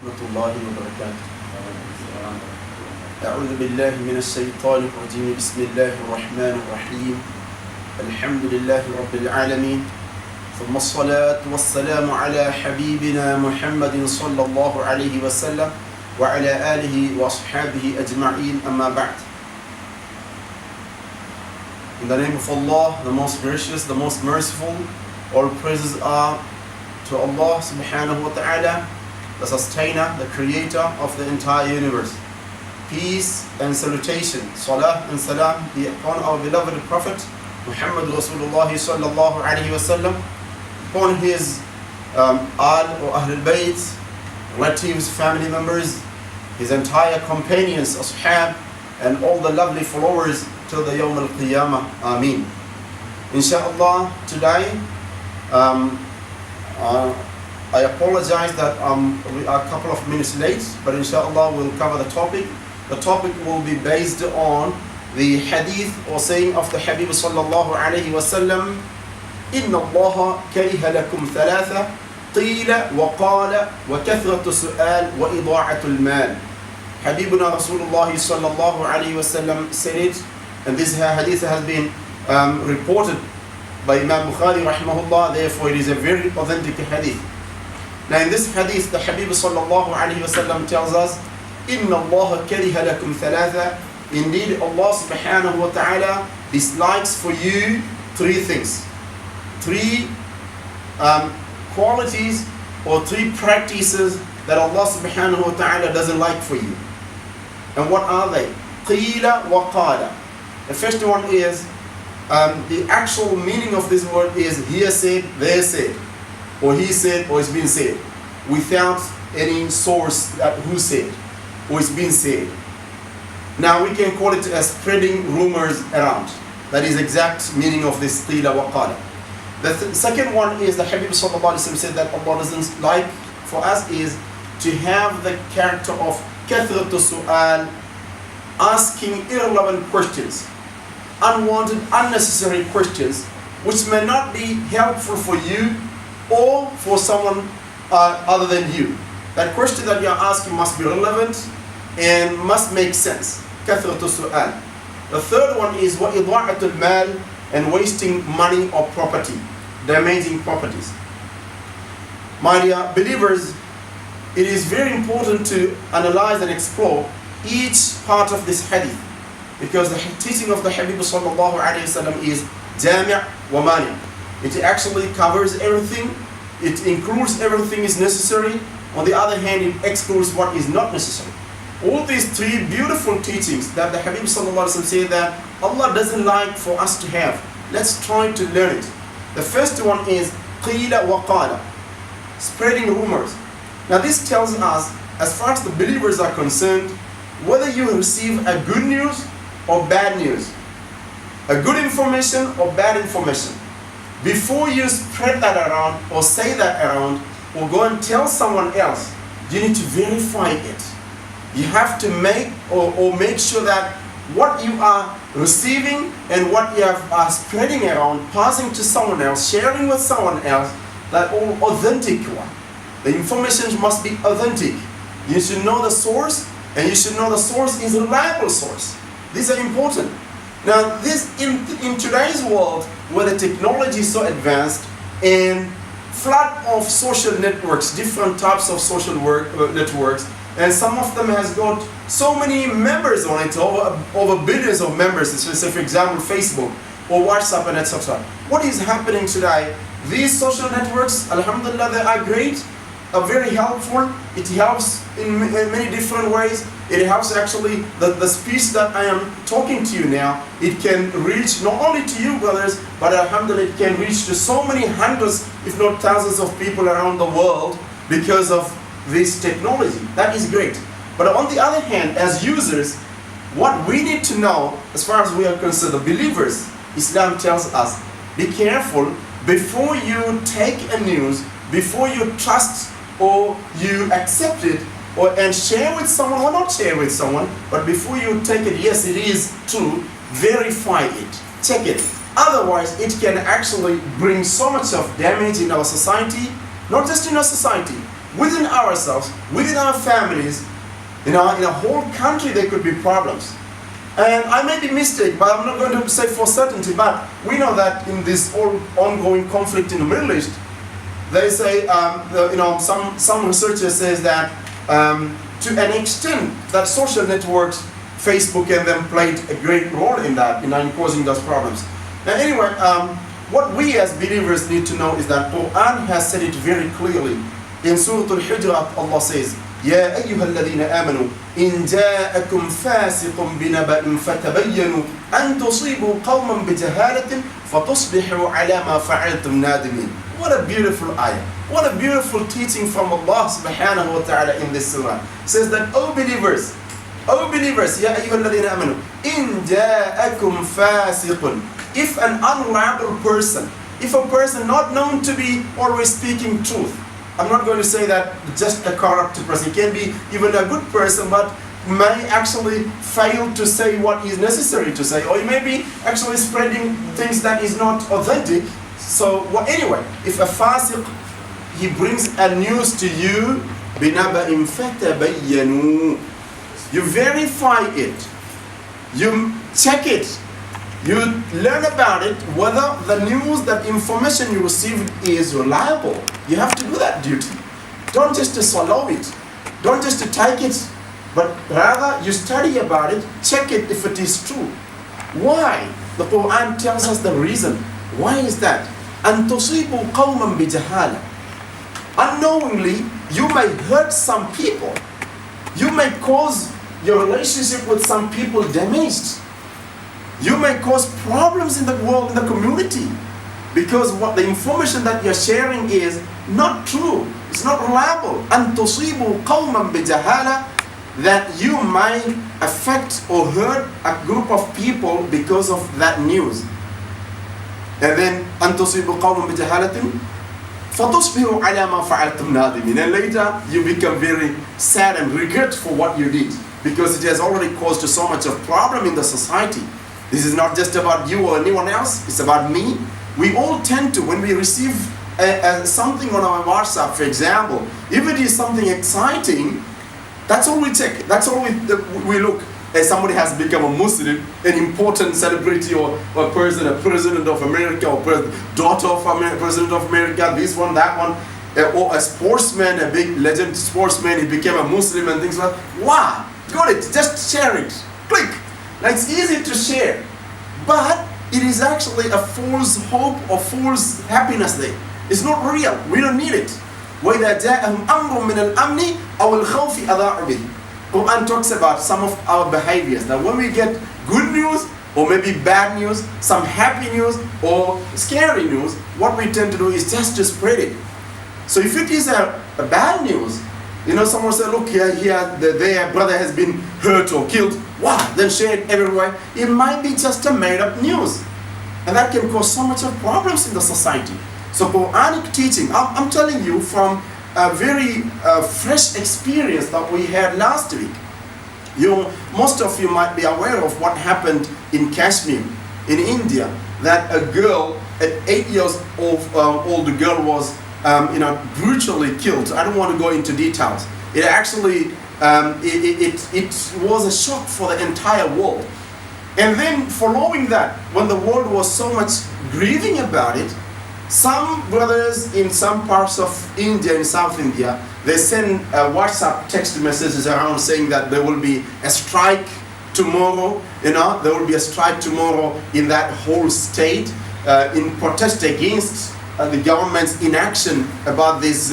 ورحمة الله وبركاته. أعوذ بالله من الشيطان الرجيم. بسم الله الرحمن الرحيم. الحمد لله رب العالمين، ثم الصلاة والسلام على حبيبنا محمد صلى الله عليه وسلم وعلى آله وأصحابه أجمعين. أما بعد. In the name of Allah, the most gracious, the most merciful, all praises are to Allah subhanahu wa ta'ala, the sustainer, the creator of the entire universe. Peace and salutation, salah and salam be upon our beloved Prophet Muhammad Rasulullah sallallahu alayhi wa sallam, upon his al or Ahlul Bayt, relatives, family members, his entire companions, ashab, and all the lovely followers till the Yawm al-Qiyamah. Ameen. Inshallah, today I apologize that we are a couple of minutes late, but inshallah we'll cover the topic. The topic will be based on the hadith or saying of the Habib sallallahu alayhi wa sallam, إِنَّ اللَّهَ كَرِهَ لَكُمْ ثَلَاثَةً قِيلَ وَقَالَ وَكَثْرَةُ السُّؤَالِ وَإِضَاعَةُ الْمَالِ. Habibuna Rasulullah sallallahu alayhi wa sallam said it, and this hadith has been reported by Imam Bukhari rahimahullah, therefore it is a very authentic hadith. Now in this hadith, the Habib sallallahu alayhi wa sallam tells us, إِنَّ اللَّهَ كَرِهَ لَكُمْ ثَلَاثًا. Indeed, Allah subhanahu wa ta'ala dislikes for you three things. Three qualities or three practices that Allah subhanahu wa ta'ala doesn't like for you. And what are they? قِيلَ وَقَالَ. The first one is, the actual meaning of this word is here said, there said, or he said, or it's been said, without any source that who said, or it's been said. Now we can call it as spreading rumors around. That is exact meaning of this qila wa qala. The second one is the Habib sallallahu alaihi wasallam said that Allah doesn't like for us is to have the character of kathratu su'al, asking irrelevant questions, unwanted, unnecessary questions, which may not be helpful for you or for someone other than you. That question that you are asking must be relevant and must make sense. Kathratu su'al. The third one is وَإِضَاعَةُ الْمَالِ, and wasting money or property, damaging properties. My dear believers, it is very important to analyze and explore each part of this hadith, because the teaching of the Habib sallallahu alayhi wa sallam is jami' wa mani'. It actually covers everything. It includes everything is necessary. On the other hand, it excludes what is not necessary. All these three beautiful teachings that the Habib sallallahu alaihi wasallam said that Allah doesn't like for us to have. Let's try to learn it. The first one is qila wa qala, spreading rumors. Now this tells us, as far as the believers are concerned, whether you receive a good news or bad news, a good information or bad information, before you spread that around or say that around or go and tell someone else, you need to verify it. You have to make make sure that what you are receiving and what you are spreading around, passing to someone else, sharing with someone else, that all authentic one. The information must be authentic. You should know the source, and you should know the source is a reliable source. These are important. Now, this in today's world, where the technology is so advanced and flood of social networks, different types of social networks, and some of them has got so many members on it, over billions of members. So for example, Facebook or WhatsApp and etc. What is happening today? These social networks, alhamdulillah, they are great, are very helpful. It helps in many different ways. It helps actually the speech that I am talking to you now. It can reach not only to you brothers, but alhamdulillah it can reach to so many hundreds, if not thousands of people around the world because of this technology. That is great. But on the other hand, as users, what we need to know, as far as we are concerned, the believers, Islam tells us, be careful before you take a news, before you trust or you accept it and share with someone or not share with someone, but before you take it, yes, it is true, verify it, check it. Otherwise, it can actually bring so much of damage in our society, not just in our society, within ourselves, within our families, in a whole country there could be problems. And I may be mistaken, but I'm not going to say for certainty, but we know that in this ongoing conflict in the Middle East, they say, some researchers says that to an extent that social networks, Facebook and them played a great role in that, in causing those problems. Now anyway, what we as believers need to know is that Quran has said it very clearly. In Surah Al-Hujurat, Allah says, يا أيها الذين آمنوا إن جاءكم فاسق بنبأ فتبينوا أن تصيبوا قوما بجهالة فتصبحوا على ما فعلتم نادمين. What a beautiful ayah. What a beautiful teaching from Allah subhanahu wa ta'ala in this surah. It says that, O believers, يا أيها الذين آمنوا إن جاءكم فاسق. If an unreliable person, if a person not known to be always speaking truth, I'm not going to say that just a corrupt person, it can be even a good person, but may actually fail to say what is necessary to say, or he may be actually spreading things that is not authentic. So anyway, if a fasiq, he brings a news to you, بِنَبَإٍ فَتَبَيَّنُوا, you verify it, you check it, you learn about it, whether the news, that information you received is reliable. You have to do that duty. Don't just swallow it. Don't just take it, but rather you study about it, check it if it is true. Why? The Quran tells us the reason. Why is that? أَن تُصِيبُوا قَوْمًا بِجَهَالَةٍ. Unknowingly, you may hurt some people. You may cause your relationship with some people damaged. You may cause problems in the world, in the community, because what the information that you're sharing is not true. It's not reliable. أَن تُصِيبُوا قَوْمًا بِجَهَالَةٍ, that you might affect or hurt a group of people because of that news. And then أَن تُصِيبُوا قَوْمًا بِجَهَالَةٍ فَتُصْبِحُوا عَلَى مَا فَعَلْتُمْ نَادِمِينَ. And later you become very sad and regret for what you did, because it has already caused so much of problem in the society. This is not just about you or anyone else, it's about me. We all tend to, when we receive something on our WhatsApp, for example, if it is something exciting, that's all we check, that's all we look. As somebody has become a Muslim, an important celebrity or a person, a president of America, or daughter of president of America, this one, that one, or a sportsman, a big legend sportsman, he became a Muslim and things like that. Wow, got it, just share it, click. Now it's easy to share, but it is actually a false hope or false happiness there. It's not real. We don't need it. وَإِذَا جَاءَهُمْ أَمْرٌ مِّنَ الْأَمْنِ أَوْ الْخَوْفِ أَضَاعُوا بِهِ. Quran talks about some of our behaviors. Now when we get good news, or maybe bad news, some happy news, or scary news, what we tend to do is just to spread it. So if it is a bad news, someone say, look, their brother has been hurt or killed. Wow, then share it everywhere. It might be just a made-up news. And that can cause so much of problems in the society. So Quranic teaching, I'm telling you from a very fresh experience that we had last week. Most of you might be aware of what happened in Kashmir, in India, that a girl, an 8 years old girl was brutally killed. I don't want to go into details. It actually, it was a shock for the entire world. And then following that, when the world was so much grieving about it, some brothers in some parts of India, in South India, they send WhatsApp text messages around saying that there will be a strike tomorrow, there will be a strike tomorrow in that whole state in protest against the government's inaction about this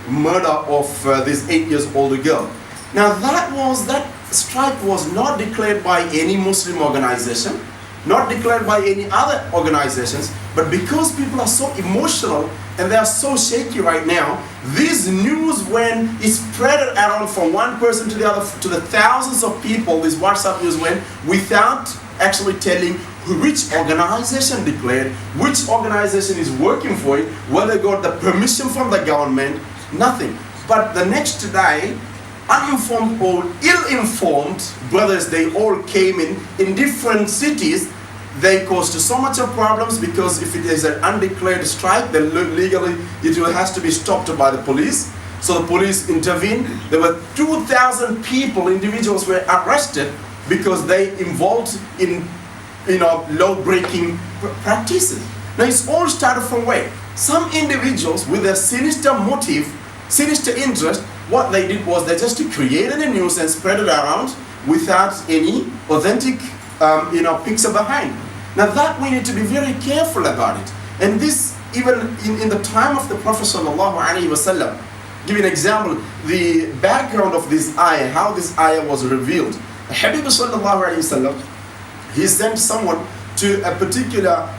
murder of this 8-year-old girl. Now that strike was not declared by any Muslim organization, not declared by any other organizations, but because people are so emotional and they are so shaky right now, this news, when it's spread around from one person to the other, to the thousands of people, this WhatsApp news went without actually telling which organization declared, which organization is working for it, whether they got the permission from the government, nothing. But the next day, uninformed or ill-informed brothers, they all came in different cities. They caused so much of problems, because if it is an undeclared strike, then legally it has to be stopped by the police. So the police intervened. There were 2,000 people, individuals were arrested because they involved in law-breaking practices. Now it's all started from where? Some individuals with a sinister motive, sinister interest, what they did was they just created a news and spread it around without any authentic picture behind. Now that we need to be very careful about it. And this, even in the time of the Prophet sallallahu alaihi wasallam, give you an example, the background of this ayah, how this ayah was revealed. The Habib sallallahu alaihi wasallam, he sent someone to a particular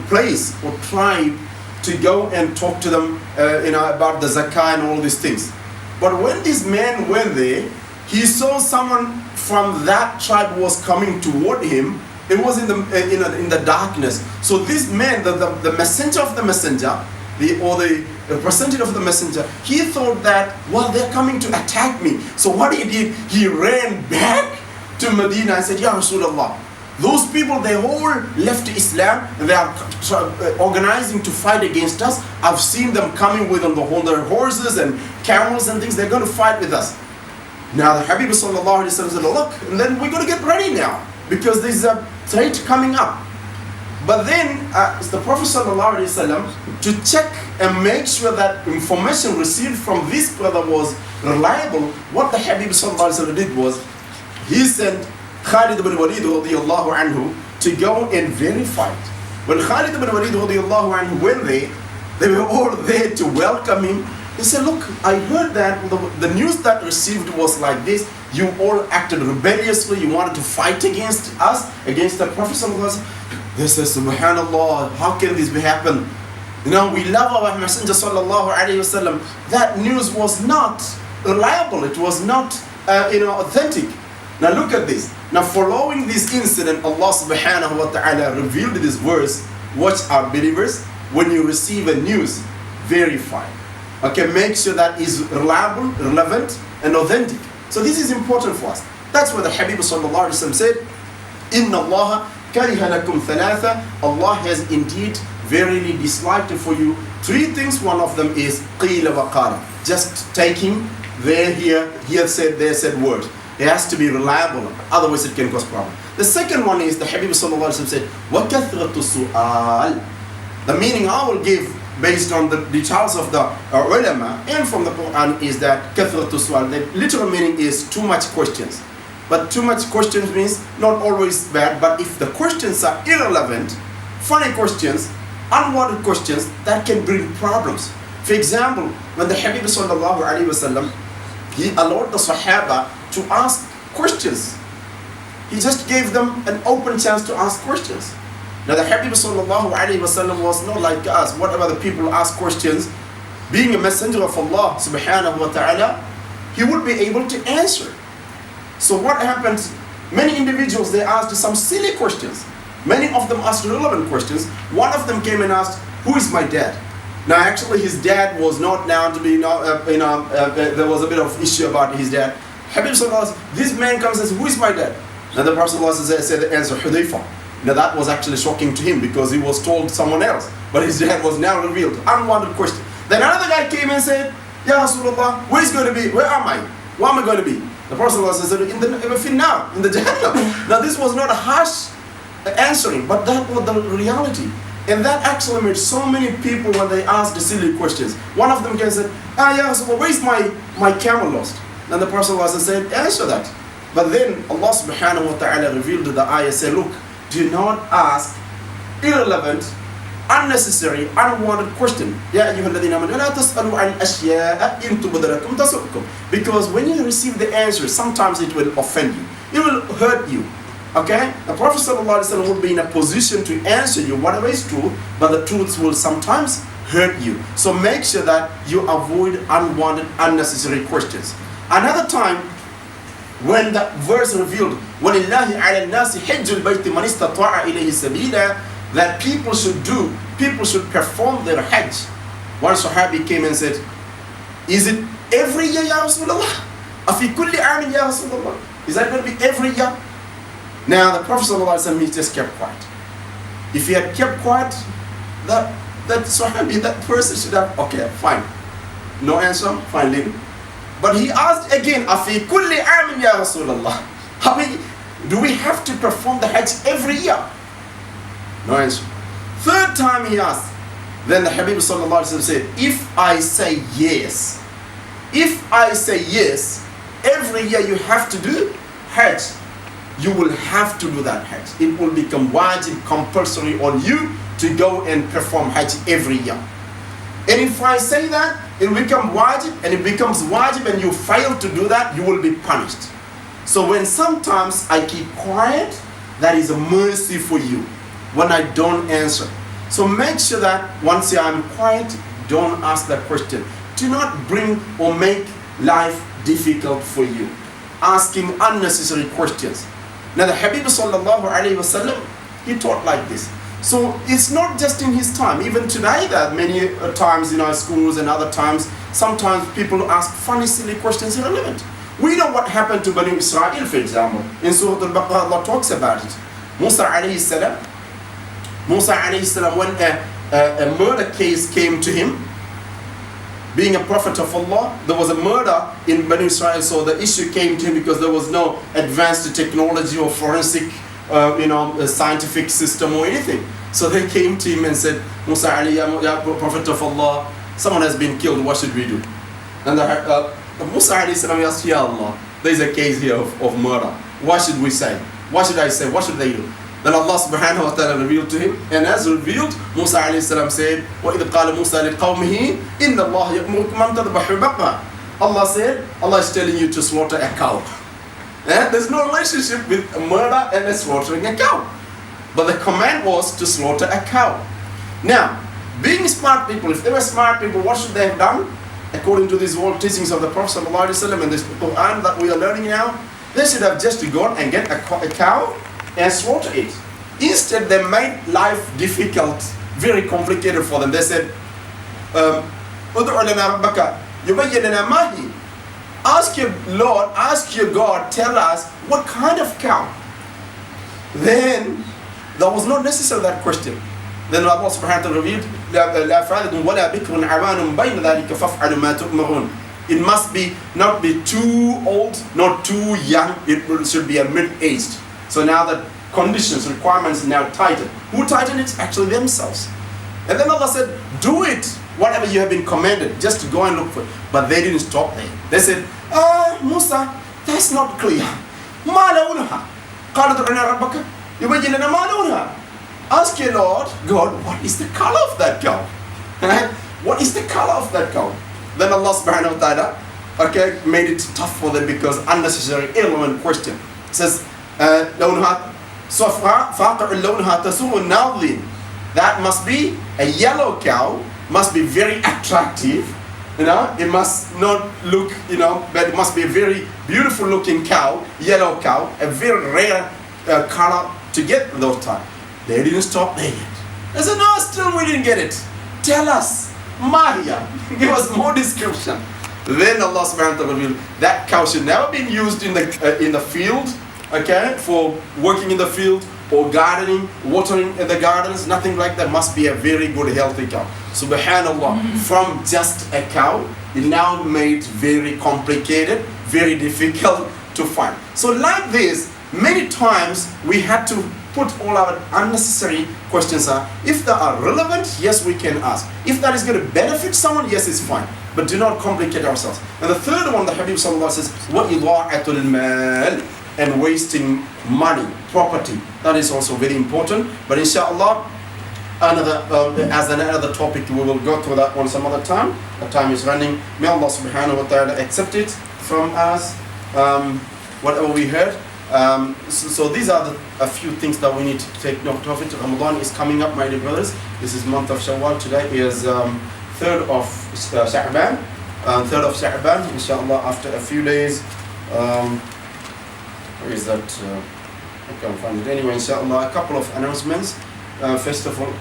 place or tribe to go and talk to them about the zakah and all these things. But when this man went there, he saw someone from that tribe was coming toward him. It was in the darkness. So this man, the messenger of the messenger, the representative of the messenger, he thought that, well, they're coming to attack me. So what he did, he ran back to Medina and said, Ya Rasulullah, those people, they all left Islam, they are organizing to fight against us. I've seen them coming with on their horses and camels and things. They're going to fight with us. Now the Habib sallallahu alaihi wasallam said, look, and then we're going to get ready now because there's a threat coming up. But then the Prophet sallallahu alaihi wasallam, to check and make sure that information received from this brother was reliable, what the Habib sallallahu alaihi wasallam did was he sent Khalid ibn Walid radiyallahu anhu to go and verify it. When Khalid ibn Walid radiyallahu anhu went there, they were all there to welcome him. He said, look, I heard that the news that received was like this. You all acted rebelliously. You wanted to fight against us, against the Prophet sallallahu alaihi wasallam. They said, subhanallah, how can this be happen? We love our Messenger sallallahu alaihi wasallam. That news was not reliable. It was not authentic. Now look at this. Now following this incident, Allah subhanahu wa ta'ala revealed this verse. Watch our believers, when you receive a news, verify. Okay, make sure that is reliable, relevant, and authentic. So this is important for us. That's what the Habib sallallahu alaihi wasallam said. Inna Allah kariha lakum thalatha. Allah has indeed verily disliked for you three things. One of them is qila wa qala. Just taking here said, there said word. It has to be reliable, otherwise it can cause problem. The second one is the Habib sallallahu alaihi wasallam said, وَكَثْرَةُ السُّؤَالِ. The meaning I will give based on the details of the ulama and from the Quran is that كَثْرَةُ السُّؤَالِ. The literal meaning is too much questions. But too much questions means not always bad, but if the questions are irrelevant, funny questions, unwanted questions, that can bring problems. For example, when the Habib sallallahu alaihi wasallam, he allowed the Sahaba to ask questions. He just gave them an open chance to ask questions. Now the Habib sallallahu alaihi wasallam was not like us. Whatever the people ask questions, being a messenger of Allah subhanahu wa ta'ala, he would be able to answer. So what happens? Many individuals, they asked some silly questions. Many of them asked relevant questions. One of them came and asked, who is my dad? Now actually his dad was not known to be, there was a bit of issue about his dad. Habib sallallahu alaihi wasallam, this man comes and says, who is my dad? Now the Prophet sallallahu alaihi wasallam said the answer, Hudayfa. Now that was actually shocking to him because he was told someone else. But his dad was now revealed. Unwanted question. Then another guy came and said, Ya Rasulullah, where is going to be? Where am I? Where am I going to be? The Prophet sallallahu alaihi wasallam said, in the Jahannam. Now this was not a harsh answering, but that was the reality. And that actually made so many people when they asked the silly questions. One of them came and said, Ya Rasulullah, where is my camel lost? And the Prophet said, answer that. But then Allah subhanahu wa ta'ala revealed the ayah, say, look, do not ask irrelevant, unnecessary, unwanted question. Because when you receive the answer, sometimes it will offend you. It will hurt you. Okay? The Prophet ﷺ will be in a position to answer you whatever is true, but the truths will sometimes hurt you. So make sure that you avoid unwanted, unnecessary questions. Another time, when the verse revealed, وَلِلَّهِ عَلَى النَّاسِ حِجُّ الْبَيْتِ مَنِ اسْتَطَاعَ إِلَيْهِ سَبِيلًا, that people should perform their hajj. One Sahabi came and said, is it every year, Ya Rasulullah? أَفِي كُلِّ عَامٍ Ya Rasulullah? Is that going to be every year? Now the Prophet ﷺ, he just kept quiet. If he had kept quiet, that Sahabi, that person should have, okay, fine. No answer, fine, leave it. But he asked again, Afi kulli amin ya Rasulallah. Do we have to perform the Hajj every year? No answer. Third time he asked, then the Habib sallallahu alaihi wasallam said, if I say yes, every year you have to do Hajj, you will have to do that Hajj. It will become wajib, compulsory on you to go and perform Hajj every year. And if I say that, it will become wajib, and it becomes wajib and you fail to do that, you will be punished. So when sometimes I keep quiet, that is a mercy for you when I don't answer. So make sure that once I'm quiet, don't ask that question. Do not bring or make life difficult for you, asking unnecessary questions. Now the Habib sallallahu alaihi wasallam, he taught like this. So it's not just in his time. Even today, there are many times in our schools and other times, sometimes people ask funny, silly questions irrelevant. We know what happened to Bani Israel, for example. In Surah Al-Baqarah, Allah talks about it. Musa alayhi salam, when a murder case came to him, being a prophet of Allah, there was a murder in Bani Israel, so the issue came to him because there was no advanced technology or forensic scientific system or anything. So they came to him and said, Musa alayhi, ya prophet of Allah, someone has been killed, what should we do? And Musa alayhi salam asked, Ya Allah, there is a case here of murder. What should we say? What should I say? What should they do? Then Allah subhanahu wa ta'ala revealed to him, and as revealed, Musa alayhi salam said, وَإِذْ قَالَ مُوسَى لِقَوْمِهِ إِنَّ اللَّهَ يَأْمُرُكُمْ أَن تَذْبَحُوا بَقَرَةً. Allah said, Allah is telling you to slaughter a cow. There's no relationship with a murder and slaughtering a cow. But the command was to slaughter a cow. Now, being smart people, if they were smart people, what should they have done? According to these old teachings of the Prophet ﷺ and this Quran that we are learning now, they should have just gone and get a cow and slaughter it. Instead, they made life difficult, very complicated for them. They said, "Ud'u lana rabbaka yubayyin lana ma hi." Ask your Lord, ask your God, tell us what kind of cow. Then that was not necessary, that question. Then Allah subhanahu wa ta'ala revealed, "La faridun wa la bikrun awanun bayna dhalika faf'alu ma tu'marun." It must not be too old, not too young. It should be a mid-aged. So now the conditions, requirements now tighten. Who tightened it? Actually themselves. And then Allah said, do it, whatever you have been commanded, just to go and look for it. But they didn't stop there. They said, Musa, that's not clear. Ma lawnuha? Qala du'na rabbaka yubayyin lana ma lawnuha. Ask your Lord, God, what is the color of that cow? What is the color of that cow? Then Allah subhanahu wa ta'ala, made it tough for them because unnecessary, irrelevant question. It says, لونها صفراء فاقع لونها تسوء الناظرين. That must be a yellow cow, must be very attractive, it must not look, but it must be a very beautiful looking cow, yellow cow, a very rare color to get those time. They didn't stop there yet. They said, no, still we didn't get it. Tell us, Mahia, give us more description. Then Allah subhanahu wa ta'ala revealed that cow should never be used in the field, for working in the field or gardening, watering in the gardens, nothing like that. Must be a very good, healthy cow. Subhanallah, from just a cow, it now made very complicated, very difficult to find. So like this, many times we had to put all our unnecessary questions are. If they are relevant, yes, we can ask. If that is going to benefit someone, yes, it's fine. But do not complicate ourselves. And the third one, the Habib sallallahu says, وَإِضَاعَةُ الْمَالِ, and wasting money, property. That is also very important. But inshallah, another topic, we will go through that one some other time. The time is running. May Allah subhanahu wa ta'ala accept it from us, whatever we heard. So these are a few things that we need to take note of it. Ramadan is coming up, my dear brothers. This is month of Shawwal. Today is 3rd of Sha'ban. 3rd of Sha'ban, inshallah, after a few days. Where is that? I can't find it. Anyway, inshallah, a couple of announcements. First of all,